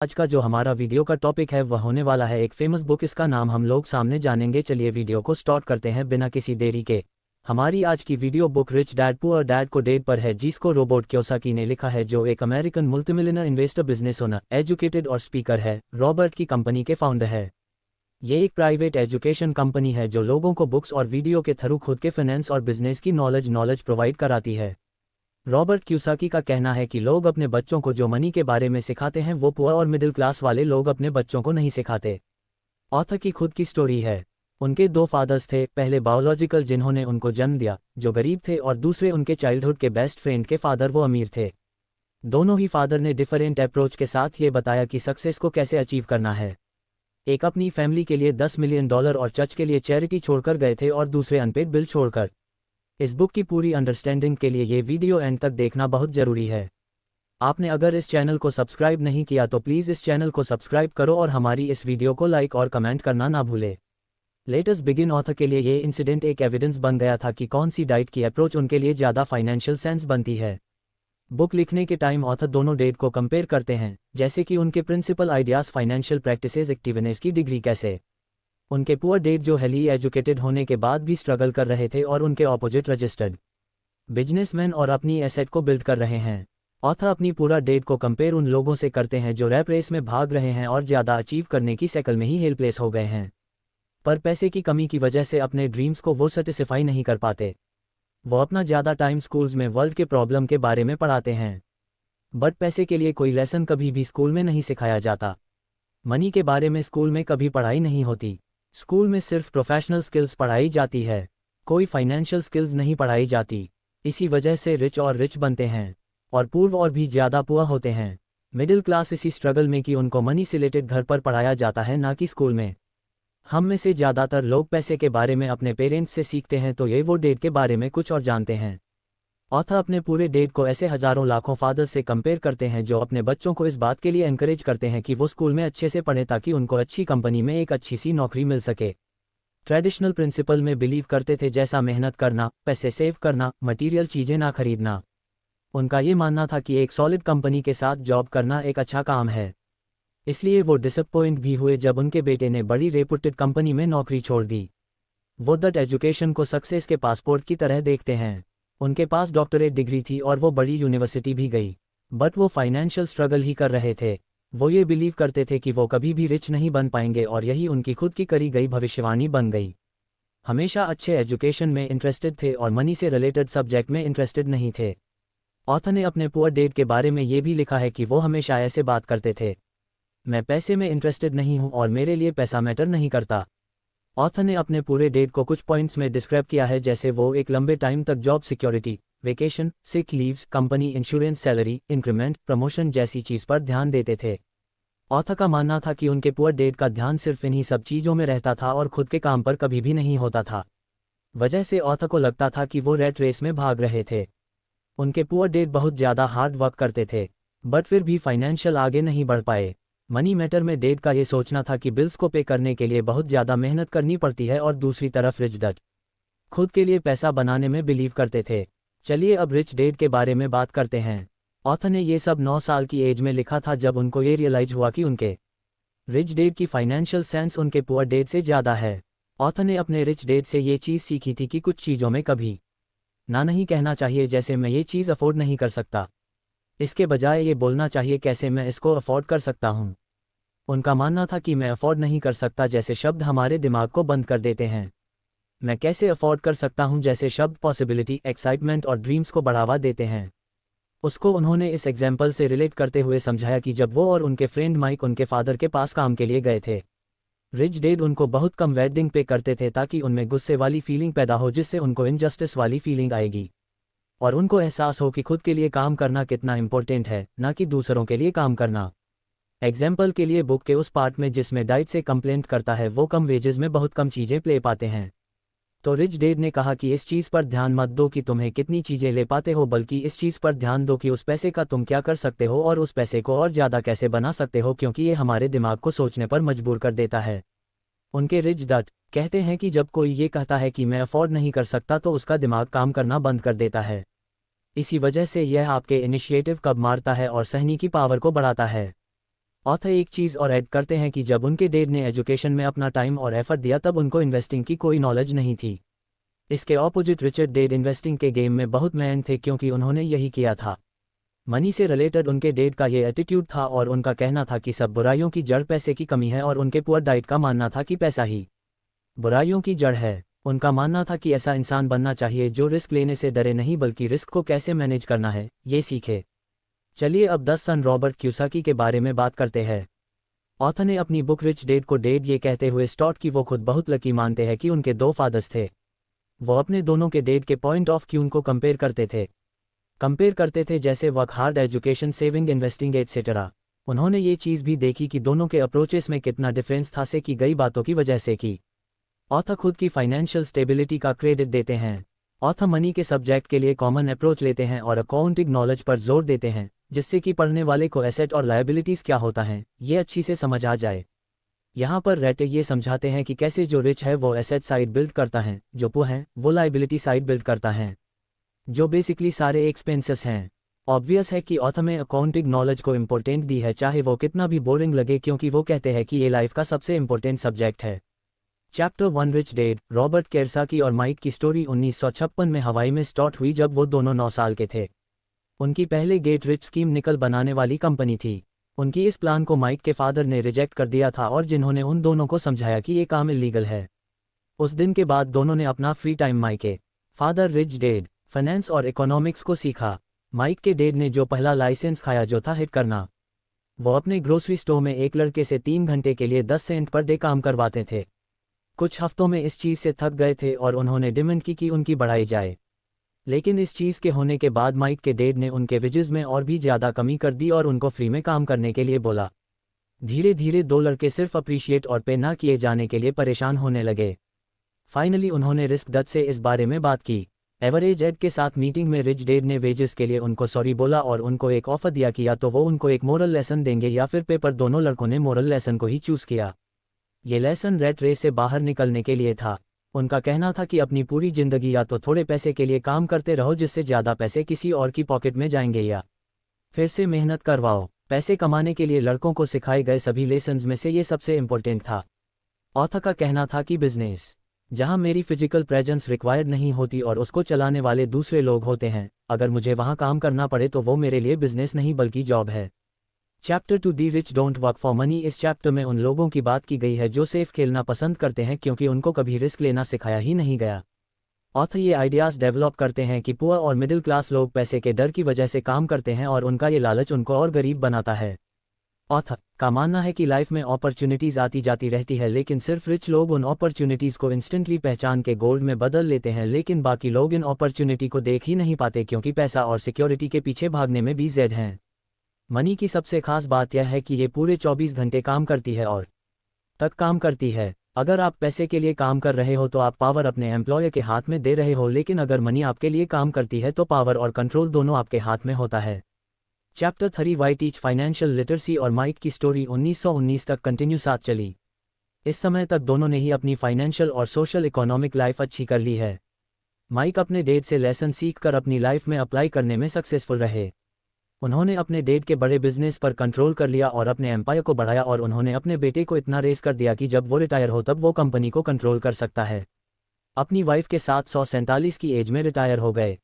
आज का जो हमारा वीडियो का टॉपिक है वह होने वाला है एक फेमस बुक। इसका नाम हम लोग सामने जानेंगे। चलिए वीडियो को स्टार्ट करते हैं बिना किसी देरी के। हमारी आज की video book rich dad poor dad को डेट पर है, जिसको रोबर्ट कियोसाकी ने लिखा है, जो एक American multimillionaire investor, business owner, educated और स्पीकर है। रॉबर्ट की कंपनी के फाउंडर है। ये एक प्राइवेट एजुकेशन कंपनी है जो लोगों को बुक्स और वीडियो के थ्रू खुद के फाइनेंस और बिजनेस की नॉलेज प्रोवाइड कराती है। रॉबर्ट कियोसाकी का कहना है कि लोग अपने बच्चों को जो मनी के बारे में सिखाते हैं वो पुअर और मिडिल क्लास वाले लोग अपने बच्चों को नहीं सिखाते। ऑथर की खुद की स्टोरी है। उनके दो फादर्स थे, पहले बायोलॉजिकल जिन्होंने उनको जन्म दिया, जो गरीब थे, और दूसरे उनके चाइल्डहुड के बेस्ट फ्रेंड के फादर, वो अमीर थे। दोनों ही फादर ने डिफरेंट अप्रोच के साथ ये बताया कि सक्सेस को कैसे अचीव करना है। एक अपनी फैमिली के लिए $10 मिलियन और चर्च के लिए चैरिटी छोड़कर गए थे, और दूसरे अनपेड बिल छोड़कर। इस बुक की पूरी अंडरस्टैंडिंग के लिए ये वीडियो एंड तक देखना बहुत ज़रूरी है। आपने अगर इस चैनल को सब्सक्राइब नहीं किया तो प्लीज़ इस चैनल को सब्सक्राइब करो और हमारी इस वीडियो को लाइक और कमेंट करना ना भूले। Let us begin. ऑथर के लिए ये इंसिडेंट एक एविडेंस बन गया था कि कौन सी डाइट की अप्रोच उनके लिए ज़्यादा फाइनेंशियल सेंस बनती है। बुक लिखने के टाइम ऑथर दोनों डेट को कंपेयर करते हैं, जैसे कि उनके principal ideas, financial practices, activeness की डिग्री कैसे। उनके पुअर डेट जो हाईली एजुकेटेड होने के बाद भी स्ट्रगल कर रहे थे, और उनके ऑपोजिट रजिस्टर्ड बिजनेसमैन और अपनी एसेट को बिल्ड कर रहे हैं। ऑथर अपनी पूरा डेट को कंपेयर उन लोगों से करते हैं जो रैप रेस में भाग रहे हैं और ज़्यादा अचीव करने की शक्ल में ही हेल्पलेस हो गए हैं, पर पैसे की कमी की वजह से अपने ड्रीम्स को वो सेटिस्फाई नहीं कर पाते। वो अपना ज़्यादा टाइम स्कूल्स में वर्ल्ड के प्रॉब्लम के बारे में पढ़ाते हैं, बट पैसे के लिए कोई लेसन कभी भी स्कूल में नहीं सिखाया जाता। मनी के बारे में स्कूल में कभी पढ़ाई नहीं होती। स्कूल में सिर्फ प्रोफेशनल स्किल्स पढ़ाई जाती है, कोई फाइनेंशियल स्किल्स नहीं पढ़ाई जाती। इसी वजह से रिच बनते हैं और पूर्व और भी ज़्यादा पुअर होते हैं। मिडिल क्लास इसी स्ट्रगल में कि उनको मनी से रिलेटेड घर पर पढ़ाया जाता है, ना कि स्कूल में। हम में से ज़्यादातर लोग पैसे के बारे में अपने पेरेंट्स से सीखते हैं, तो ये वो डेट के बारे में कुछ और जानते हैं। ऑथर अपने पूरे डेट को ऐसे हज़ारों लाखों फादर्स से कंपेयर करते हैं जो अपने बच्चों को इस बात के लिए एनकरेज करते हैं कि वो स्कूल में अच्छे से पढ़ें ताकि उनको अच्छी कंपनी में एक अच्छी सी नौकरी मिल सके। ट्रेडिशनल प्रिंसिपल में बिलीव करते थे, जैसा मेहनत करना, पैसे सेव करना, मटीरियल चीज़ें ना खरीदना। उनका ये मानना था कि एक सॉलिड कंपनी के साथ जॉब करना एक अच्छा काम है। इसलिए वो डिसअपॉइंट भी हुए जब उनके बेटे ने बड़ी रेपुटेड कंपनी में नौकरी छोड़ दी। वो दैट एजुकेशन को सक्सेस के पासपोर्ट की तरह देखते हैं। उनके पास डॉक्टरेट डिग्री थी और वो बड़ी यूनिवर्सिटी भी गई, बट वो फाइनेंशियल स्ट्रगल ही कर रहे थे। वो ये बिलीव करते थे कि वो कभी भी रिच नहीं बन पाएंगे, और यही उनकी खुद की करी गई भविष्यवाणी बन गई। हमेशा अच्छे एजुकेशन में इंटरेस्टेड थे और मनी से रिलेटेड सब्जेक्ट में इंटरेस्टेड नहीं थे। ऑथर ने अपने पुअर डेड के बारे में ये भी लिखा है कि वो हमेशा ऐसे बात करते थे, मैं पैसे में इंटरेस्टेड नहीं हूँ और मेरे लिए पैसा मैटर नहीं करता। ऑथर ने अपने पूरे डेट को कुछ पॉइंट्स में डिस्क्राइब किया है, जैसे वो एक लंबे टाइम तक job security, vacation, sick leaves, company insurance, salary, increment, promotion जैसी चीज़ पर ध्यान देते थे। ऑथर का मानना था कि उनके पुअर डेट का ध्यान सिर्फ इन्हीं सब चीज़ों में रहता था और खुद के काम पर कभी भी नहीं होता था। वजह से ऑथर को लगता था कि वो रैट रेस में भाग रहे थे। उनके पुअर डेट बहुत ज़्यादा हार्ड वर्क करते थे, बट फिर भी फाइनेंशियल आगे नहीं बढ़ पाए। मनी मैटर में डेट का ये सोचना था कि बिल्स को पे करने के लिए बहुत ज़्यादा मेहनत करनी पड़ती है, और दूसरी तरफ रिच डैड खुद के लिए पैसा बनाने में बिलीव करते थे। चलिए अब रिच डैड के बारे में बात करते हैं। ऑथर ने ये सब 9 साल की एज में लिखा था, जब उनको ये रियलाइज हुआ कि उनके रिच डैड की फाइनेंशियल सेंस उनके पुअर डैड से ज़्यादा है। ऑथर ने अपने रिच डैड से ये चीज़ सीखी थी कि कुछ चीज़ों में कभी ना नहीं कहना चाहिए, जैसे मैं ये चीज़ अफोर्ड नहीं कर सकता। इसके बजाय ये बोलना चाहिए, कैसे मैं इसको अफोर्ड कर सकता हूँ। उनका मानना था कि मैं अफोर्ड नहीं कर सकता जैसे शब्द हमारे दिमाग को बंद कर देते हैं। मैं कैसे अफोर्ड कर सकता हूँ जैसे शब्द पॉसिबिलिटी, एक्साइटमेंट और ड्रीम्स को बढ़ावा देते हैं। उसको उन्होंने इस एग्जाम्पल से रिलेट करते हुए समझाया कि जब वो और उनके फ्रेंड माइक उनके फादर के पास काम के लिए गए थे, रिच डैड उनको बहुत कम वेडिंग पे करते थे ताकि उनमें गुस्से वाली फीलिंग पैदा हो, जिससे उनको इनजस्टिस वाली फीलिंग आएगी और उनको एहसास हो कि खुद के लिए काम करना कितना इंपॉर्टेंट है, ना कि दूसरों के लिए काम करना। एग्जाम्पल के लिए बुक के उस पार्ट में जिसमें डाइट से कंप्लेंट करता है, वो कम वेजेस में बहुत कम चीज़ें ले पाते हैं। तो रिच डैड ने कहा कि इस चीज़ पर ध्यान मत दो कि तुम्हें कितनी चीज़ें ले पाते हो, बल्कि इस चीज़ पर ध्यान दो कि उस पैसे का तुम क्या कर सकते हो और उस पैसे को और ज़्यादा कैसे बना सकते हो, क्योंकि ये हमारे दिमाग को सोचने पर मजबूर कर देता है। उनके रिच डैड कहते हैं कि जब कोई ये कहता है कि मैं अफोर्ड नहीं कर सकता, तो उसका दिमाग काम करना बंद कर देता है। इसी वजह से यह आपके इनिशिएटिव कब मारता है और सहने की पावर को बढ़ाता है। ऑथर एक चीज़ और ऐड करते हैं कि जब उनके डैड ने एजुकेशन में अपना टाइम और एफर्ट दिया तब उनको इन्वेस्टिंग की कोई नॉलेज नहीं थी। इसके ऑपोजिट रिचर्ड डैड इन्वेस्टिंग के गेम में बहुत मैन थे क्योंकि उन्होंने यही किया था। मनी से रिलेटेड उनके डैड का ये एटीट्यूड था और उनका कहना था कि सब बुराइयों की जड़ पैसे की कमी है, और उनके पुअर डैड का मानना था कि पैसा ही बुराइयों की जड़ है। उनका मानना था कि ऐसा इंसान बनना चाहिए जो रिस्क लेने से डरे नहीं बल्कि रिस्क को कैसे मैनेज करना है ये सीखे। चलिए अब 10 सन रॉबर्ट क्यूसाकी के बारे में बात करते हैं। ऑथर ने अपनी बुक रिच डैड को डैड ये कहते हुए स्टार्ट कि वो खुद बहुत लकी मानते हैं कि उनके 2 फादर्स थे। वो अपने दोनों के डैड के पॉइंट ऑफ व्यू को कंपेयर करते थे जैसे work hard, education, saving, investing etcetera. उन्होंने ये चीज़ भी देखी कि दोनों के अप्रोचेस में कितना डिफरेंस था से की गई बातों की वजह से की। ऑथर खुद की फाइनेंशियल स्टेबिलिटी का क्रेडिट देते हैं। ऑथर मनी के सब्जेक्ट के लिए कॉमन अप्रोच लेते हैं और अकाउंटिंग नॉलेज पर जोर देते हैं जिससे कि पढ़ने वाले को एसेट और लायबिलिटीज़ क्या होता है ये अच्छी से समझ आ जाए। यहाँ पर रेटे ये समझाते हैं कि कैसे जो रिच है वो एसेट साइड बिल्ड करता है, जो पुअर है वो लायबिलिटी साइड बिल्ड करता है, जो बेसिकली सारे एक्सपेंसेस हैं। ऑब्वियस है कि ऑथर में अकाउंटिंग नॉलेज को इम्पोर्टेंट दी है चाहे वो कितना भी बोरिंग लगे, क्योंकि वो कहते हैं कि ये लाइफ का सबसे इम्पोर्टेंट सब्जेक्ट है। Chapter 1 rich dad Robert Kiyosaki और माइक की स्टोरी 1956 में हवाई में स्टार्ट हुई जब वो दोनों 9 साल के थे। उनकी पहले गेट रिच स्कीम निकल बनाने वाली कंपनी थी। उनकी इस प्लान को माइक के फादर ने रिजेक्ट कर दिया था और जिन्होंने उन दोनों को समझाया कि ये काम इलीगल है। उस दिन के बाद दोनों ने अपना फ्री टाइम माइक के फादर रिच डैड फाइनेंस और इकोनॉमिक्स को सीखा। माइक के डैड ने जो पहला लाइसेंस खाया जो था हिट करना। वो अपने ग्रोसरी स्टोर में एक लड़के से 3 घंटे के लिए 10 सेंट पर डे काम करवाते थे। कुछ हफ्तों में इस चीज़ से थक गए थे और उन्होंने डिमांड की कि उनकी बढ़ाई जाए, लेकिन इस चीज़ के होने के बाद माइक के डैड ने उनके वेजेस में और भी ज़्यादा कमी कर दी और उनको फ्री में काम करने के लिए बोला। धीरे धीरे 2 लड़के सिर्फ अप्रिशिएट और पे ना किए जाने के लिए परेशान होने लगे। फाइनली उन्होंने रिस्क दत्त से इस बारे में बात की। एवरेज एड के साथ मीटिंग में रिच डैड ने वेजेस के लिए उनको सॉरी बोला और उनको एक ऑफर दिया कि या तो वो उनको एक मोरल लेसन देंगे या फिर पेपर। दोनों लड़कों ने मोरल लेसन को ही चूज़ किया। ये लेसन रेट रेस से बाहर निकलने के लिए था। उनका कहना था कि अपनी पूरी जिंदगी या तो थोड़े पैसे के लिए काम करते रहो जिससे ज़्यादा पैसे किसी और की पॉकेट में जाएंगे, या फिर से मेहनत करवाओ। पैसे कमाने के लिए लड़कों को सिखाए गए सभी लेसन्स में से ये सबसे इम्पोर्टेंट था। ऑथर का कहना था कि बिजनेस जहां मेरी फिजिकल प्रेजेंस रिक्वायर्ड नहीं होती और उसको चलाने वाले दूसरे लोग होते हैं, अगर मुझे वहां काम करना पड़े तो वो मेरे लिए बिजनेस नहीं बल्कि जॉब है। Chapter 2 the rich don't work for money. इस चैप्टर में उन लोगों की बात की गई है जो सेफ खेलना पसंद करते हैं क्योंकि उनको कभी रिस्क लेना सिखाया ही नहीं गया। ऑथर ये आइडियाज़ डेवलप करते हैं कि पुअर और मिडिल क्लास लोग पैसे के डर की वजह से काम करते हैं और उनका ये लालच उनको और गरीब बनाता है। ऑथर का मानना है कि लाइफ में अपॉर्चुनिटीज़ आती जाती रहती है, लेकिन सिर्फ रिच लोग उन अपॉर्चुनिटीज़ को इंस्टेंटली पहचान के गोल्ड में बदल लेते हैं, लेकिन बाकी लोग इन अपॉर्चुनिटी को देख ही नहीं पाते क्योंकि पैसा और सिक्योरिटी के पीछे भागने में भी ज़्यादा हैं। मनी की सबसे खास बात यह है कि ये पूरे 24 घंटे काम करती है और तक काम करती है। अगर आप पैसे के लिए काम कर रहे हो तो आप पावर अपने एम्प्लॉयर के हाथ में दे रहे हो, लेकिन अगर मनी आपके लिए काम करती है तो पावर और कंट्रोल दोनों आपके हाथ में होता है। Chapter 3 why teach financial literacy और माइक की स्टोरी 1919 तक कंटिन्यू साथ चली। इस समय तक दोनों ने ही अपनी फाइनेंशियल और सोशल इकोनॉमिक लाइफ अच्छी कर ली है। माइक अपने डैड से लेसन सीख कर अपनी लाइफ में अप्लाई करने में सक्सेसफुल रहे। उन्होंने अपने डैड के बड़े बिजनेस पर कंट्रोल कर लिया और अपने एम्पायर को बढ़ाया, और उन्होंने अपने बेटे को इतना रेस कर दिया कि जब वो रिटायर हो तब वो कंपनी को कंट्रोल कर सकता है। अपनी वाइफ के साथ 147 की एज में रिटायर हो गए।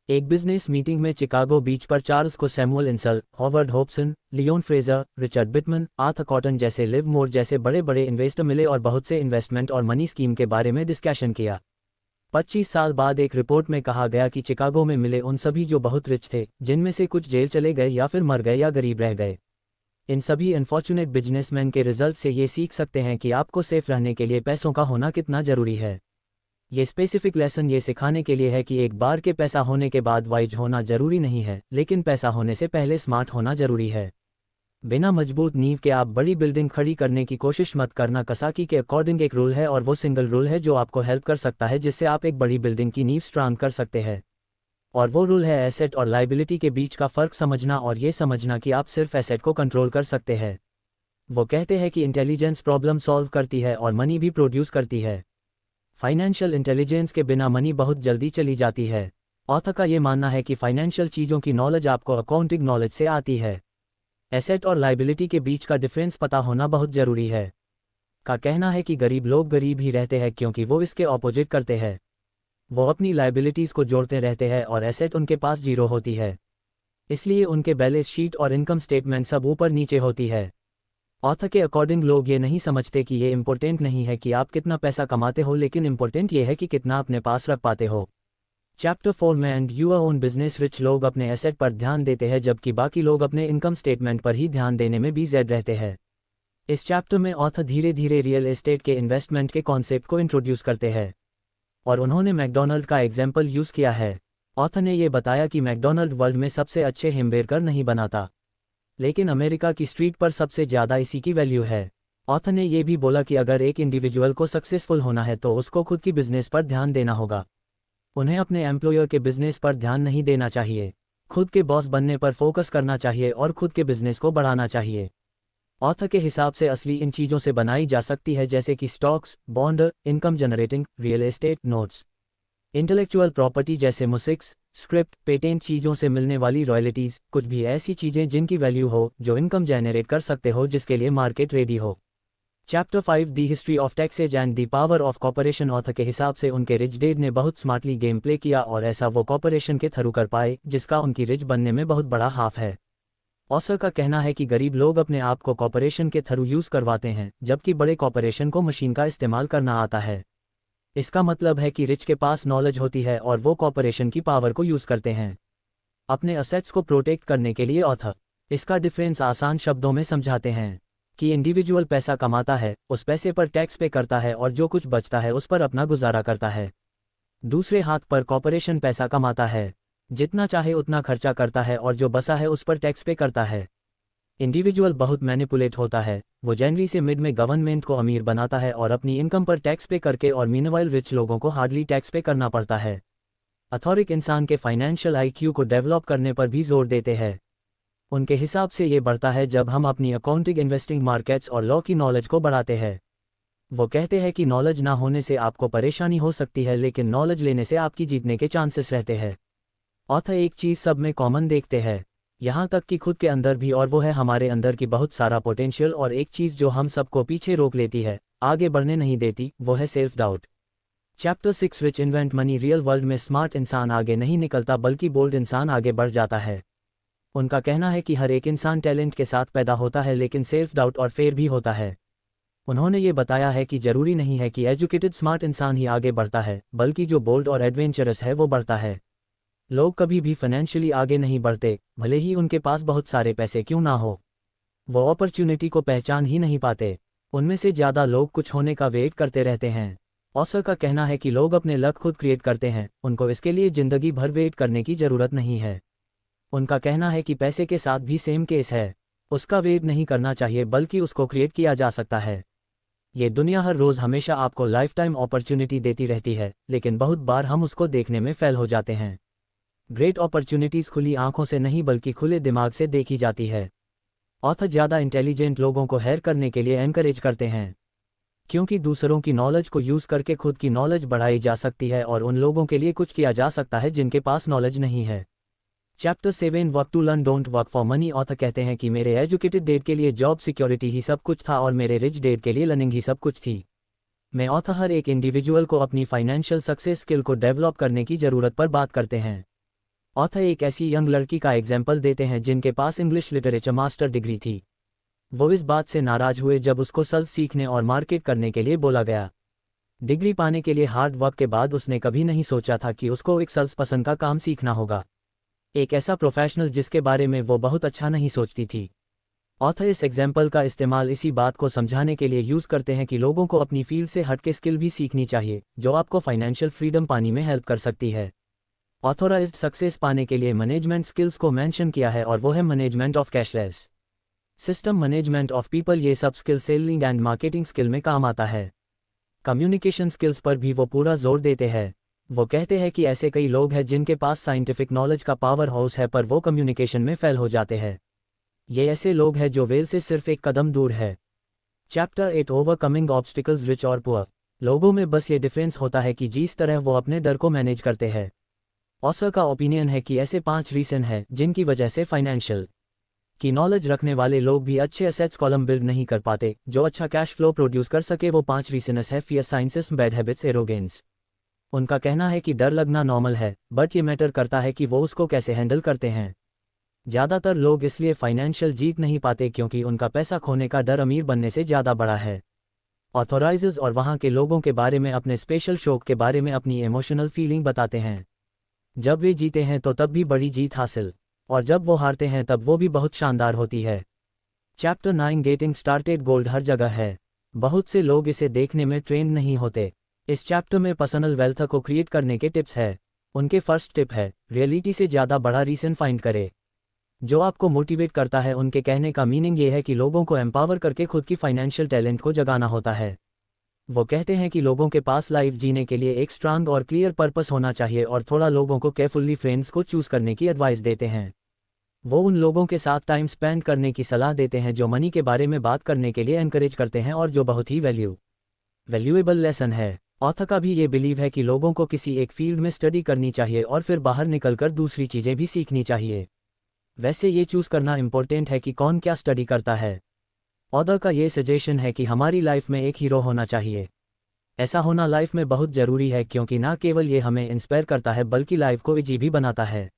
एक बिजनेस मीटिंग में चिकागो बीच पर चार्ल्स को Samuel Insull, Howard Hobson, Leon Fraser, Richard Bitman, Arthur Cotton जैसे लिव मोर जैसे बड़े बड़े इन्वेस्टर मिले और बहुत से इन्वेस्टमेंट और मनी स्कीम के बारे में डिस्कशन किया। 25 साल बाद एक रिपोर्ट में कहा गया कि चिकागो में मिले उन सभी जो बहुत रिच थे, जिनमें से कुछ जेल चले गए या फिर मर गए या गरीब रह गए। इन सभी अनफॉर्चुनेट बिजनेसमैन के रिजल्ट से ये सीख सकते हैं कि आपको सेफ रहने के लिए पैसों का होना कितना ज़रूरी है। ये स्पेसिफिक लेसन ये सिखाने के लिए है कि एक बार के पैसा होने के बाद वाइज होना ज़रूरी नहीं है, लेकिन पैसा होने से पहले स्मार्ट होना ज़रूरी है। बिना मजबूत नींव के आप बड़ी बिल्डिंग खड़ी करने की कोशिश मत करना। कसाकी के अकॉर्डिंग एक रूल है और वो सिंगल रूल है जो आपको हेल्प कर सकता है जिससे आप एक बड़ी बिल्डिंग की नींव स्ट्रांग कर सकते हैं। और वो रूल है एसेट और लायबिलिटी के बीच का फ़र्क समझना और ये समझना कि आप सिर्फ एसेट को कंट्रोल कर सकते हैं। वो कहते हैं कि इंटेलिजेंस प्रॉब्लम सॉल्व करती है और मनी भी प्रोड्यूस करती है। फाइनेंशियल इंटेलिजेंस के बिना मनी बहुत जल्दी चली जाती है। ऑथर का ये मानना है कि फाइनेंशियल चीज़ों की नॉलेज आपको अकाउंटिंग नॉलेज से आती है। एसेट और लाइबिलिटी के बीच का डिफरेंस पता होना बहुत जरूरी है। का कहना है कि गरीब लोग गरीब ही रहते हैं क्योंकि वो इसके ऑपोजिट करते हैं। वो अपनी लाइबिलिटीज़ को जोड़ते रहते हैं और एसेट उनके पास जीरो होती है, इसलिए उनके बैलेंस शीट और इनकम स्टेटमेंट सब ऊपर नीचे होती है। ऑथर के अकॉर्डिंग लोग ये नहीं समझते कि ये इम्पोर्टेंट नहीं है कि आप कितना पैसा कमाते हो, लेकिन इम्पोर्टेंट ये है कि कितना अपने पास रख पाते हो। चैप्टर 4 में and your own business rich लोग अपने एसेट पर ध्यान देते हैं जबकि बाकी लोग अपने इनकम स्टेटमेंट पर ही ध्यान देने में बिजी रहते हैं। इस चैप्टर में ऑथर धीरे धीरे रियल एस्टेट के इन्वेस्टमेंट के कॉन्सेप्ट को इंट्रोड्यूस करते हैं और उन्होंने मैकडॉनल्ड का एग्जाम्पल यूज़ किया है। ऑथर ने ये बताया कि मैकडॉनल्ड वर्ल्ड में सबसे अच्छे हैमबर्गर नहीं बनाता, लेकिन अमेरिका की स्ट्रीट पर सबसे ज़्यादा इसी की वैल्यू है। ऑथर ने ये भी बोला कि अगर एक इंडिविजुअल को सक्सेसफुल होना है तो उसको खुद की बिजनेस पर ध्यान देना होगा। उन्हें अपने एम्प्लॉयर के बिजनेस पर ध्यान नहीं देना चाहिए, खुद के बॉस बनने पर फोकस करना चाहिए और खुद के बिजनेस को बढ़ाना चाहिए। ऑथर के हिसाब से असली इन चीज़ों से बनाई जा सकती है जैसे कि stocks, bond, income generating real estate, notes, intellectual property जैसे म्यूजिक्स, स्क्रिप्ट, पेटेंट, चीज़ों से मिलने वाली रॉयल्टीज़, कुछ भी ऐसी चीज़ें जिनकी वैल्यू हो, जो इनकम जनरेट कर सकते हो, जिसके लिए मार्केट रेडी हो। Chapter 5 the history of taxes and the power of corporation. Author के हिसाब से उनके रिच डैड ने बहुत स्मार्टली गेम प्ले किया और ऐसा वो कॉर्पोरेशन के थ्रू कर पाए जिसका उनकी रिच बनने में बहुत बड़ा हाफ है। ऑथर का कहना है कि गरीब लोग अपने आप को कॉर्पोरेशन के थ्रू यूज़ करवाते हैं जबकि बड़े कॉर्पोरेशन को मशीन का इस्तेमाल करना आता है। इसका मतलब है कि रिच के पास नॉलेज होती है और वो कॉर्पोरेशन की पावर को यूज़ करते हैं अपने असेट्स को प्रोटेक्ट करने के लिए। ऑथर इसका डिफरेंस आसान शब्दों में समझाते हैं कि इंडिविजुअल पैसा कमाता है, उस पैसे पर टैक्स पे करता है और जो कुछ बचता है उस पर अपना गुजारा करता है। दूसरे हाथ पर कॉर्पोरेशन पैसा कमाता है, जितना चाहे उतना खर्चा करता है और जो बचा है उस पर टैक्स पे करता है। इंडिविजुअल बहुत मैनिपुलेट होता है, वो जनवरी से मिड में गवर्नमेंट को अमीर बनाता है और अपनी इनकम पर टैक्स पे करके, और मीनवाइल रिच लोगों को हार्डली टैक्स पे करना पड़ता है। अथॉरिक इंसान के फाइनेंशियल आईक्यू को डेवलप करने पर भी जोर देते हैं। उनके हिसाब से ये बढ़ता है जब हम अपनी अकाउंटिंग, इन्वेस्टिंग, मार्केट्स और लॉ की नॉलेज को बढ़ाते हैं। वो कहते हैं कि नॉलेज ना होने से आपको परेशानी हो सकती है लेकिन नॉलेज लेने से आपकी जीतने के चांसेस रहते हैं। ऑथर एक चीज़ सब में कॉमन देखते हैं, यहाँ तक कि खुद के अंदर भी, और वो है हमारे अंदर की बहुत सारा पोटेंशियल, और एक चीज़ जो हम सबको पीछे रोक लेती है, आगे बढ़ने नहीं देती, वो है self doubt. Chapter 6 rich invent money. Real world में स्मार्ट इंसान आगे नहीं निकलता बल्कि बोल्ड इंसान आगे बढ़ जाता है। उनका कहना है कि हर एक इंसान टैलेंट के साथ पैदा होता है लेकिन सेल्फ डाउट और फेयर भी होता है। उन्होंने ये बताया है कि ज़रूरी नहीं है कि एजुकेटेड स्मार्ट इंसान ही आगे बढ़ता है, बल्कि जो बोल्ड और एडवेंचरस है वो बढ़ता है। लोग कभी भी फाइनेंशियली आगे नहीं बढ़ते, भले ही उनके पास बहुत सारे पैसे क्यों ना हो। वो अपॉर्चुनिटी को पहचान ही नहीं पाते। उनमें से ज़्यादा लोग कुछ होने का वेट करते रहते हैं। ऑथर का कहना है कि लोग अपने लक खुद क्रिएट करते हैं, उनको इसके लिए ज़िंदगी भर वेट करने की ज़रूरत नहीं है। उनका कहना है कि पैसे के साथ भी सेम केस है, उसका वेट नहीं करना चाहिए बल्कि उसको क्रिएट किया जा सकता है। ये दुनिया हर रोज़ हमेशा आपको लाइफ टाइम अपॉर्चुनिटी देती रहती है, लेकिन बहुत बार हम उसको देखने में फेल हो जाते हैं। ग्रेट अपॉर्चुनिटीज़ खुली आंखों से नहीं बल्कि खुले दिमाग से देखी जाती है। ऑथर ज़्यादा इंटेलिजेंट लोगों को हायर करने के लिए एनकरेज करते हैं, क्योंकि दूसरों की नॉलेज को यूज़ करके खुद की नॉलेज बढ़ाई जा सकती है और उन लोगों के लिए कुछ किया जा सकता है जिनके पास नॉलेज नहीं है। Chapter 7 work to learn don't work for money. Author कहते हैं कि मेरे एजुकेटेड डैड के लिए जॉब सिक्योरिटी ही सब कुछ था और मेरे रिच डैड के लिए लर्निंग ही सब कुछ थी। मैं ऑथर हर एक इंडिविजुअल को अपनी फाइनेंशियल सक्सेस स्किल को डेवलप करने की ज़रूरत पर बात करते हैं। ऑथर एक ऐसी यंग लड़की का एग्जाम्पल देते हैं जिनके पास इंग्लिश लिटरेचर मास्टर डिग्री थी। वो इस बात से नाराज़ हुए जब उसको सेल्फ सीखने और मार्केट करने के लिए बोला गया। डिग्री पाने के लिए हार्ड वर्क के बाद उसने कभी नहीं सोचा था कि उसको एक सेल्स पसंद का काम सीखना होगा, एक ऐसा प्रोफेशनल जिसके बारे में वो बहुत अच्छा नहीं सोचती थी। ऑथर इस एग्जाम्पल का इस्तेमाल इसी बात को समझाने के लिए यूज़ करते हैं कि लोगों को अपनी फील्ड से हटके स्किल भी सीखनी चाहिए जो आपको फाइनेंशियल फ्रीडम पाने में हेल्प कर सकती है। ऑथोराइज्ड सक्सेस पाने के लिए मैनेजमेंट स्किल्स को मेंशन किया है और वो है management of cashless system, management of people. ये सब skill selling and marketing skill में काम आता है। कम्युनिकेशन स्किल्स पर भी वो पूरा जोर देते हैं। वो कहते हैं कि ऐसे कई लोग हैं जिनके पास साइंटिफिक नॉलेज का पावर हाउस है पर वो कम्युनिकेशन में फेल हो जाते हैं। ये ऐसे लोग हैं जो वेल से सिर्फ एक कदम दूर है। चैप्टर 8 ओवरकमिंग ऑब्स्टिकल्स रिच और पुअर। लोगों में बस ये डिफरेंस होता है कि जिस तरह वो अपने डर को मैनेज करते हैं। ऑथर का ओपिनियन है कि ऐसे 5 रीज़न हैं जिनकी वजह से फाइनेंशियल कि नॉलेज रखने वाले लोग भी अच्छे एसेट्स कॉलम बिल्ड नहीं कर पाते जो अच्छा कैश फ्लो प्रोड्यूस कर सके। वो 5 रीजंस है: fear, sciences, bad habits, arrogance. उनका कहना है कि डर लगना नॉर्मल है, बट ये मैटर करता है कि वो उसको कैसे हैंडल करते हैं। ज़्यादातर लोग इसलिए फाइनेंशियल जीत नहीं पाते क्योंकि उनका पैसा खोने का डर अमीर बनने से ज़्यादा बड़ा है। ऑथोराइजर्स और वहाँ के लोगों के बारे में अपने स्पेशल शौक के बारे में अपनी इमोशनल फीलिंग बताते हैं। जब वे जीते हैं तो तब भी बड़ी जीत हासिल, और जब वो हारते हैं तब वो भी बहुत शानदार होती है। Chapter 9 getting started. गोल्ड हर जगह है, बहुत से लोग इसे देखने में ट्रेंड नहीं होते। इस चैप्टर में पर्सनल वेल्थ को क्रिएट करने के टिप्स है। उनके फर्स्ट टिप है रियलिटी से ज़्यादा बड़ा रीज़न फाइंड करे जो आपको मोटिवेट करता है। उनके कहने का मीनिंग ये है कि लोगों को एम्पावर करके खुद की फाइनेंशियल टैलेंट को जगाना होता है। वो कहते हैं कि लोगों के पास लाइफ जीने के लिए एक स्ट्रांग और क्लियर पर्पस होना चाहिए और थोड़ा लोगों को केयरफुली फ्रेंड्स को चूज़ करने की एडवाइस देते हैं। वो उन लोगों के साथ टाइम स्पेंड करने की सलाह देते हैं जो मनी के बारे में बात करने के लिए एनकरेज करते हैं और जो बहुत ही वैल्यूएबल लेसन है। ऑथर का भी ये बिलीव है कि लोगों को किसी एक फील्ड में स्टडी करनी चाहिए और फिर बाहर निकलकर दूसरी चीज़ें भी सीखनी चाहिए। वैसे ये चूज़ करना इम्पोर्टेंट है कि कौन क्या स्टडी करता है। ऑथर का ये सजेशन है कि हमारी लाइफ में एक हीरो होना चाहिए। ऐसा होना लाइफ में बहुत ज़रूरी है क्योंकि ना केवल ये हमें इंस्पायर करता है बल्कि लाइफ को इजी भी बनाता है।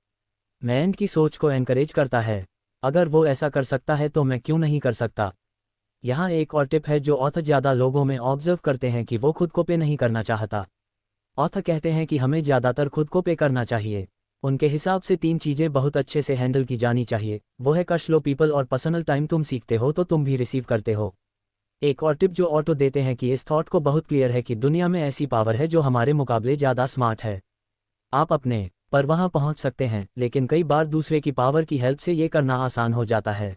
मैन की सोच को एनकरेज करता है। अगर वो ऐसा कर सकता है तो मैं क्यों नहीं कर सकता। यहाँ एक और टिप है जो ऑथर ज़्यादा लोगों में ऑब्जर्व करते हैं कि वो खुद को पे नहीं करना चाहता। ऑथर कहते हैं कि हमें ज़्यादातर खुद को पे करना चाहिए। उनके हिसाब से 3 चीज़ें बहुत अच्छे से हैंडल की जानी चाहिए, वो है कैश फ्लो, पीपल और पर्सनल टाइम। तुम सीखते हो तो तुम भी रिसीव करते हो। एक और टिप जो ऑथर देते हैं कि इस थॉट को बहुत क्लियर है कि दुनिया में ऐसी पावर है जो हमारे मुकाबले ज़्यादा स्मार्ट है। आप अपने पर वहाँ पहुँच सकते हैं, लेकिन कई बार दूसरे की पावर की हेल्प से ये करना आसान हो जाता है।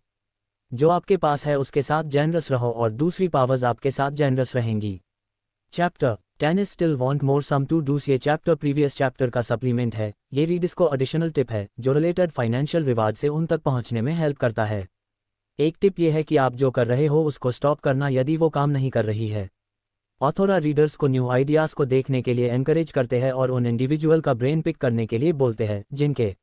जो आपके पास है उसके साथ जेनरस रहो और दूसरी पावर्स आपके साथ जेनरस रहेंगी। Chapter 10 still want more some to dos. ये चैप्टर प्रीवियस चैप्टर का सप्लीमेंट है। ये रीड इसको एडिशनल टिप है जो रिलेटेड फाइनेंशियल रिवार्ड से उन तक पहुंचने में हेल्प करता है। एक टिप ये है कि आप जो कर रहे हो उसको स्टॉप करना यदि वो काम नहीं कर रही है। ऑथर रीडर्स को न्यू आइडियाज़ को देखने के लिए एनकरेज करते हैं और उन इंडिविजुअल का ब्रेन पिक करने के लिए बोलते हैं जिनके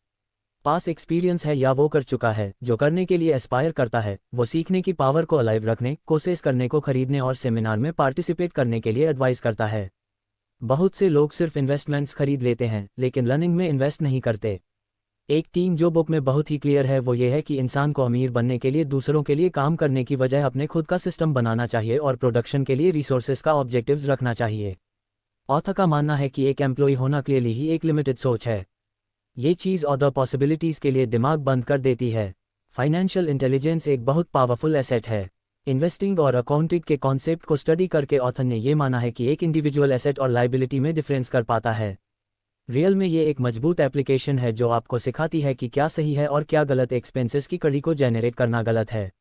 पास एक्सपीरियंस है या वो कर चुका है। जो करने के लिए एस्पायर करता है वो सीखने की पावर को अलाइव रखने, कोशिश करने को खरीदने और सेमिनार में पार्टिसिपेट करने के लिए एडवाइस करता है। बहुत से लोग सिर्फ इन्वेस्टमेंट्स खरीद लेते हैं लेकिन लर्निंग में इन्वेस्ट नहीं करते। एक टीम जो बुक में बहुत ही क्लियर है वो ये है कि इंसान को अमीर बनने के लिए दूसरों के लिए काम करने की बजाय अपने खुद का सिस्टम बनाना चाहिए और प्रोडक्शन के लिए रिसोर्सेज का ऑब्जेक्टिव्स रखना चाहिए। ऑथर का मानना है कि एक एम्प्लॉय होना क्लियरली ही एक लिमिटेड सोच है। ये चीज़ अदर पॉसिबिलिटीज़ के लिए दिमाग बंद कर देती है। फाइनेंशियल इंटेलिजेंस एक बहुत पावरफुल एसेट है। इन्वेस्टिंग और अकाउंटिंग के कॉन्सेप्ट को स्टडी करके ऑथर ने ये माना है कि एक इंडिविजुअल एसेट और लायबिलिटी में डिफरेंस कर पाता है। रियल में ये एक मजबूत एप्लीकेशन है जो आपको सिखाती है कि क्या सही है और क्या गलत। एक्सपेंसेस की कड़ी को जेनरेट करना गलत है,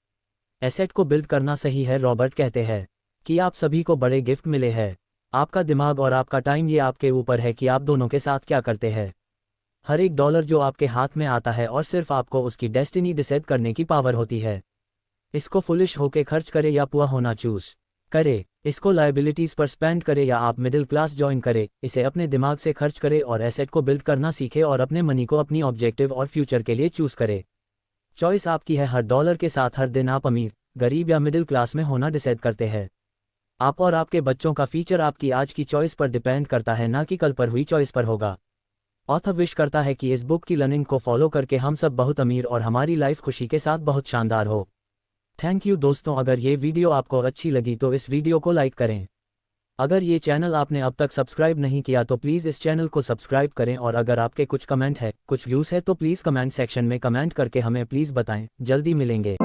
एसेट को बिल्ड करना सही है। रॉबर्ट कहते हैं कि आप सभी को बड़े गिफ्ट मिले हैं, आपका दिमाग और आपका टाइम। ये आपके ऊपर है कि आप दोनों के साथ क्या करते हैं। हर एक डॉलर जो आपके हाथ में आता है और सिर्फ आपको उसकी डेस्टिनी डिसाइड करने की पावर होती है। इसको फुलिश होके खर्च करे या पुअर होना चूज करे। इसको लायबिलिटीज़ पर स्पेंड करे या आप मिडिल क्लास ज्वाइन करे। इसे अपने दिमाग से खर्च करे और एसेट को बिल्ड करना सीखे और अपने मनी को अपनी ऑब्जेक्टिव और फ्यूचर के लिए चूज करे। चॉइस आपकी है। हर डॉलर के साथ हर दिन आप अमीर, गरीब या मिडिल क्लास में होना डिसाइड करते हैं। आप और आपके बच्चों का फ्यूचर आपकी आज की चॉइस पर डिपेंड करता है, ना कि कल पर हुई चॉइस पर होगा। ऑथर विश करता है कि इस बुक की लर्निंग को फॉलो करके हम सब बहुत अमीर और हमारी लाइफ खुशी के साथ बहुत शानदार हो। थैंक यू दोस्तों, अगर ये वीडियो आपको अच्छी लगी तो इस वीडियो को लाइक करें। अगर ये चैनल आपने अब तक सब्सक्राइब नहीं किया तो प्लीज़ इस चैनल को सब्सक्राइब करें और अगर आपके कुछ कमेंट है, कुछ व्यूज़ है तो प्लीज़ कमेंट सेक्शन में कमेंट करके हमें प्लीज़ बताएं। जल्दी मिलेंगे।